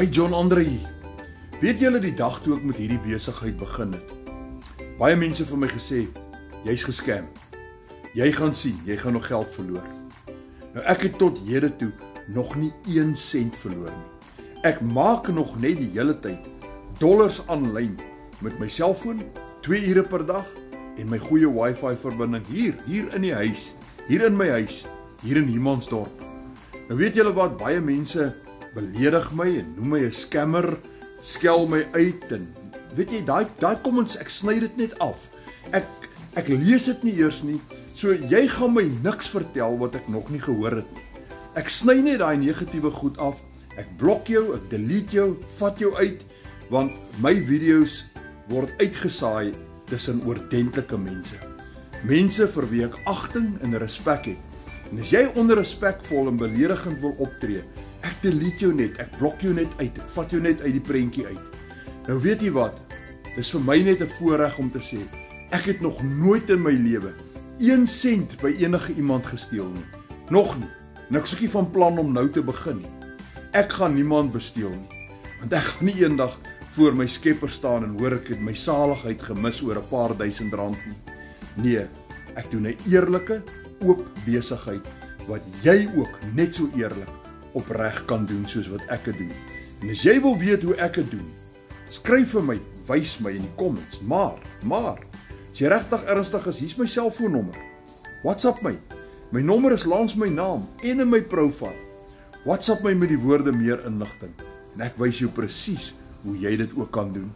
Hi John Andre hier. Weet julle die dag toe ek met hierdie besigheid begin het? Baie mense vir my gesê, jy's gescam. Jy gaan sien, jy gaan nog geld verloor. Nou ek het tot hede toe nog nie 1 sent verloor nie. Ek maak nog net die hele tyd dollars aanlyn met my selfoon, 2 ure per dag en my goeie wifi verbinding hier in die huis, hier in my huis, hier in Humansdorp. Nou weet julle wat, baie mense beledig my en noem my 'n scammer, skel my uit en weet jy, daai comments, ek sny dit net af. Ek lees dit nie eers nie, so jy gaan my niks vertel wat ek nog nie gehoor het nie. Ek sny net daai negatiewe goed af, ek blok jou, ek delete jou, vat jou uit, want my video's word uitgesaai tussen oordentlike mense. Mense vir wie ek agting en respek het. En as jy onrespekvol en beledigend wil optree, ek delete jou net, ek blok jou net uit, ek vat jou net uit die prentjie uit. Nou weet jy wat, dis vir my net 'n voorreg om te sê, ek het nog nooit in my lewe 1 sent by enige iemand gesteel nie. Nog nie. En ek is ook nie van plan om nou te begin nie. Ek gaan niemand besteel nie. Want ek gaan nie eendag voor my Skepper staan en hoor ek het my saligheid gemis oor 'n paar duisend rand nie. Nee, ek doen 'n eerlike, oop besigheid wat jy ook net so eerlik opreg kan doen soos wat ek dit doen. En as jy wil weet hoe ek dit doen, skryf vir my, wys my in die comments. Maar as jy regtig ernstig is, hier's my selfoonnommer. WhatsApp my. My nommer is langs my naam en in my profiel. WhatsApp my met die woorde meer inligting en ek wys jou presies hoe jy dit ook kan doen.